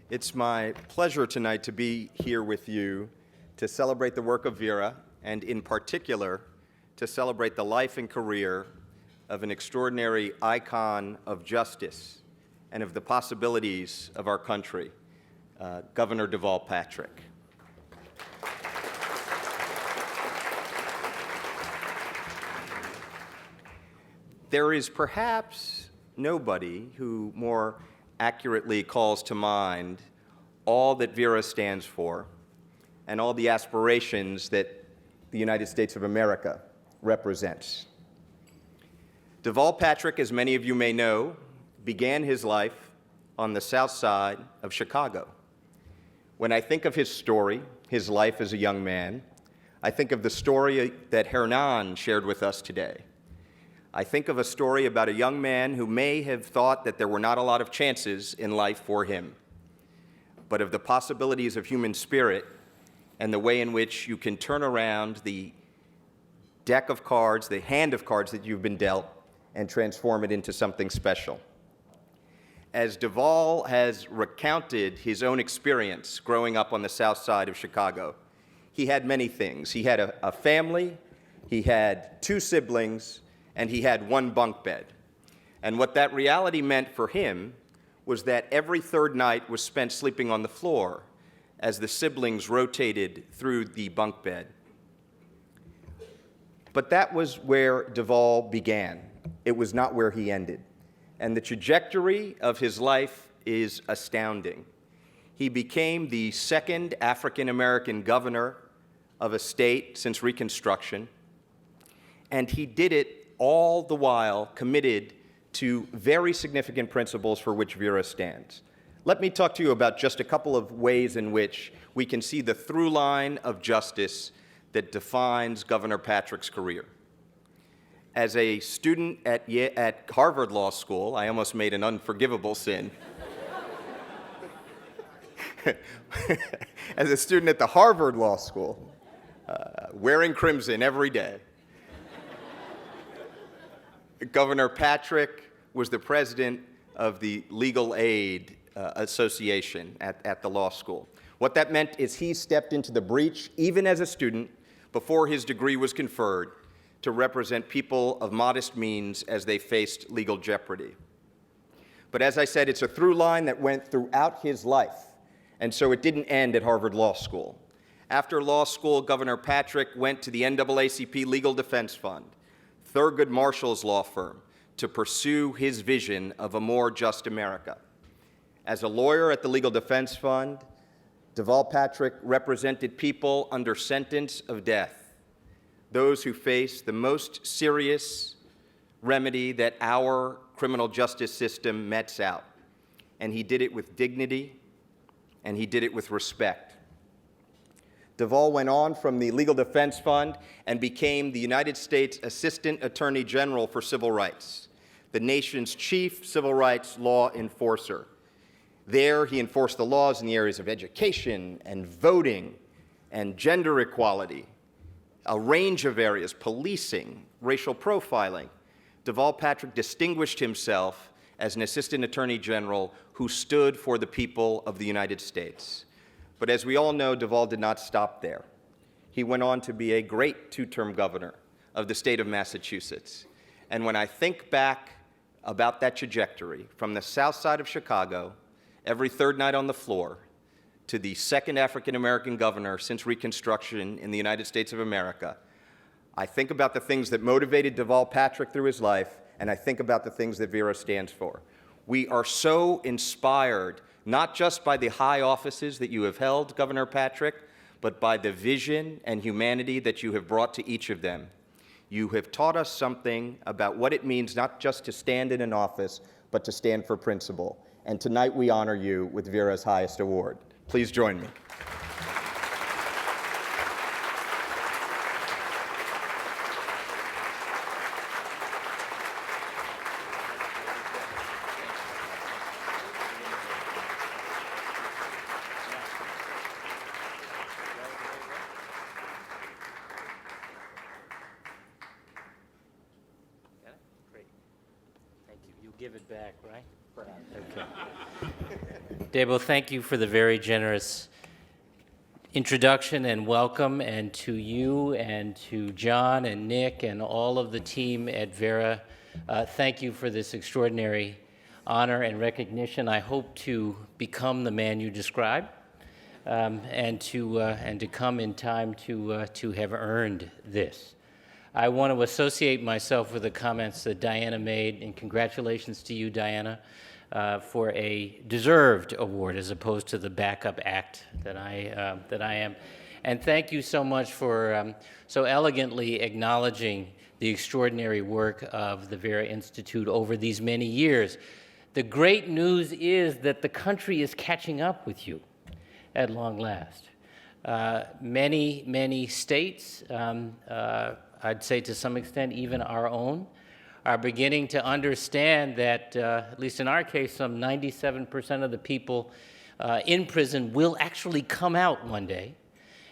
It's my pleasure tonight to be here with you to celebrate the work of Vera, and in particular, to celebrate the life and career of an extraordinary icon of justice and of the possibilities of our country, Governor Deval Patrick. There is perhaps nobody who more accurately calls to mind all that Vera stands for and all the aspirations that the United States of America represents. Deval Patrick, as many of you may know, began his life on the south side of Chicago. When I think of his story, his life as a young man, I think of the story that Hernan shared with us today. I think of a story about a young man who may have thought that there were not a lot of chances in life for him, but of the possibilities of human spirit and the way in which you can turn around the deck of cards, the hand of cards that you've been dealt, and transform it into something special. As Deval has recounted his own experience growing up on the south side of Chicago, he had many things. He had a family, he had 2 siblings, and he had 1 bunk bed. And what that reality meant for him was that every third night was spent sleeping on the floor as the siblings rotated through the bunk bed. But that was where Deval began. It was not where he ended. And the trajectory of his life is astounding. He became the 2nd African-American governor of a state since Reconstruction, and he did it all the while committed to very significant principles for which Vera stands. Let me talk to you about just a couple of ways in which we can see the through line of justice that defines Governor Patrick's career. As a student at Harvard Law School, I almost made an unforgivable sin. As a student at the Harvard Law School, wearing crimson every day, Governor Patrick was the president of the Legal Aid Association at the law school. What that meant is he stepped into the breach, even as a student, before his degree was conferred, to represent people of modest means as they faced legal jeopardy. But as I said, it's a through line that went throughout his life, and so it didn't end at Harvard Law School. After law school, Governor Patrick went to the NAACP Legal Defense Fund, Thurgood Marshall's law firm, to pursue his vision of a more just America. As a lawyer at the Legal Defense Fund, Deval Patrick represented people under sentence of death, those who face the most serious remedy that our criminal justice system metes out. And he did it with dignity, and he did it with respect. Deval went on from the Legal Defense Fund and became the United States Assistant Attorney General for Civil Rights, the nation's chief civil rights law enforcer. There, he enforced the laws in the areas of education and voting and gender equality, a range of areas, policing, racial profiling. Deval Patrick distinguished himself as an Assistant Attorney General who stood for the people of the United States. But as we all know, Deval did not stop there. He went on to be a great 2-term governor of the state of Massachusetts. And when I think back about that trajectory, from the south side of Chicago, every third night on the floor, to the 2nd African-American governor since Reconstruction in the United States of America, I think about the things that motivated Deval Patrick through his life, and I think about the things that Vera stands for. We are so inspired, not just by the high offices that you have held, Governor Patrick, but by the vision and humanity that you have brought to each of them. You have taught us something about what it means not just to stand in an office, but to stand for principle. And tonight we honor you with Vera's highest award. Please join me. Give it back, right? Okay. Deval, thank you for the very generous introduction and welcome, and to you and to John and Nick and all of the team at Vera. Thank you for this extraordinary honor and recognition. I hope to become the man you describe, and to come in time to have earned this. I want to associate myself with the comments that Diana made, and congratulations to you, Diana, for a deserved award as opposed to the backup act that I am. And thank you so much for so elegantly acknowledging the extraordinary work of the Vera Institute over these many years. The great news is that the country is catching up with you at long last. Many states, I'd say to some extent even our own, are beginning to understand that, at least in our case, some 97% of the people in prison will actually come out one day,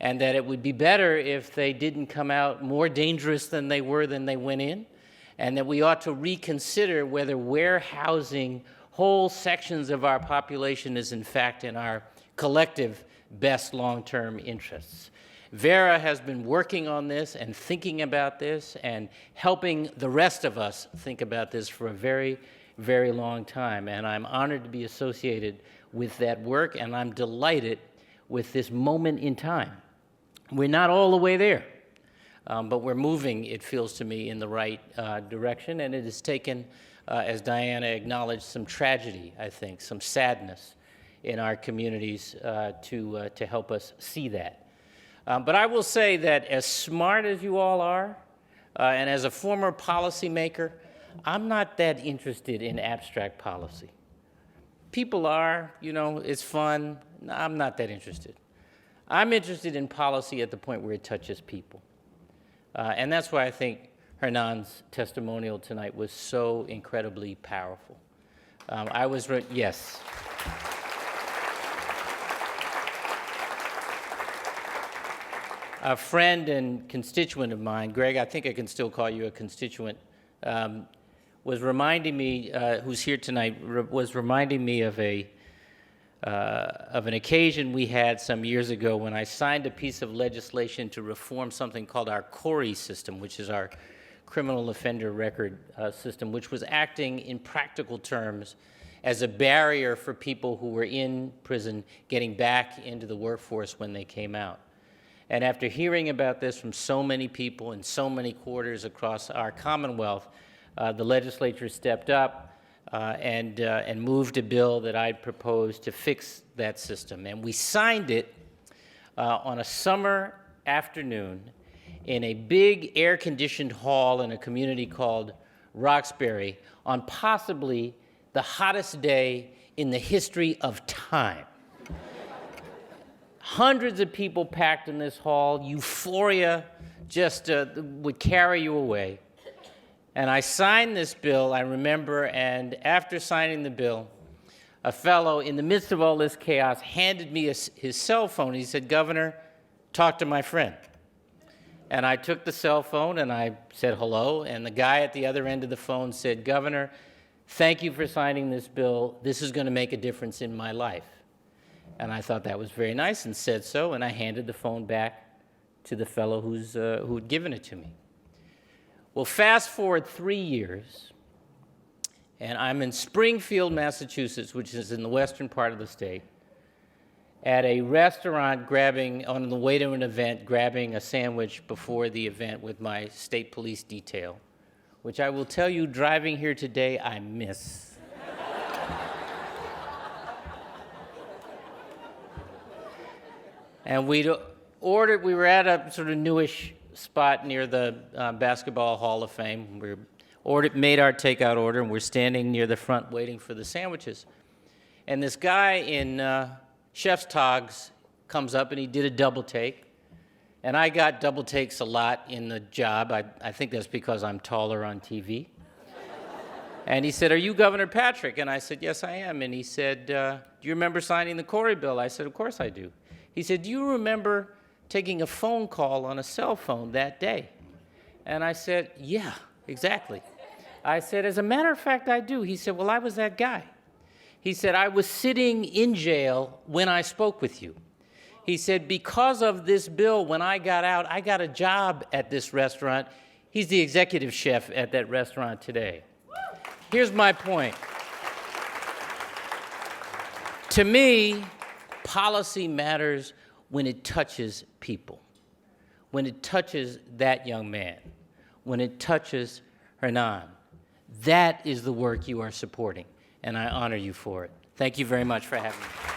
and that it would be better if they didn't come out more dangerous than they went in, and that we ought to reconsider whether warehousing whole sections of our population is in fact in our collective best long-term interests. Vera has been working on this and thinking about this and helping the rest of us think about this for a very, very long time. And I'm honored to be associated with that work, and I'm delighted with this moment in time. We're not all the way there, but we're moving, it feels to me, in the right direction. And it has taken, as Diana acknowledged, some tragedy, I think, some sadness in our communities to help us see that. But I will say that as smart as you all are, and as a former policymaker, I'm not that interested in abstract policy. People are, you know, it's fun. No, I'm not that interested. I'm interested in policy at the point where it touches people. And that's why I think Hernan's testimonial tonight was so incredibly powerful. Yes. A friend and constituent of mine, Greg, I think I can still call you a constituent, was reminding me, who's here tonight, was reminding me of an occasion we had some years ago when I signed a piece of legislation to reform something called our CORI system, which is our criminal offender record system, which was acting in practical terms as a barrier for people who were in prison getting back into the workforce when they came out. And after hearing about this from so many people in so many quarters across our Commonwealth, the legislature stepped up and moved a bill that I'd proposed to fix that system. And we signed it on a summer afternoon in a big air-conditioned hall in a community called Roxbury on possibly the hottest day in the history of time. Hundreds of people packed in this hall. Euphoria just would carry you away. And I signed this bill, I remember, and after signing the bill, a fellow, in the midst of all this chaos, handed me his cell phone. He said, "Governor, talk to my friend." And I took the cell phone and I said hello, and the guy at the other end of the phone said, "Governor, thank you for signing this bill. This is going to make a difference in my life." And I thought that was very nice and said so, and I handed the phone back to the fellow who'd given it to me. Well, fast forward 3 years, and I'm in Springfield, Massachusetts, which is in the western part of the state, at a restaurant on the way to an event, grabbing a sandwich before the event with my state police detail, which I will tell you, driving here today, I miss. And we were at a sort of newish spot near the Basketball Hall of Fame. Made our takeout order, and we're standing near the front waiting for the sandwiches. And this guy in chef's togs comes up, and he did a double take. And I got double takes a lot in the job. I think that's because I'm taller on TV. And he said, "Are you Governor Patrick?" And I said, "Yes, I am." And he said, "Do you remember signing the CORI bill?" I said, "Of course I do." He said, "Do you remember taking a phone call on a cell phone that day?" And I said, "Yeah, exactly." I said, "As a matter of fact, I do." He said, "Well, I was that guy." He said, I was sitting in jail when I spoke with you. He said, because of this bill, when I got out, I got a job at this restaurant. He's the executive chef at that restaurant today. Here's my point. To me, policy matters when it touches people, when it touches that young man, when it touches Hernan. That is the work you are supporting, and I honor you for it. Thank you very much for having me.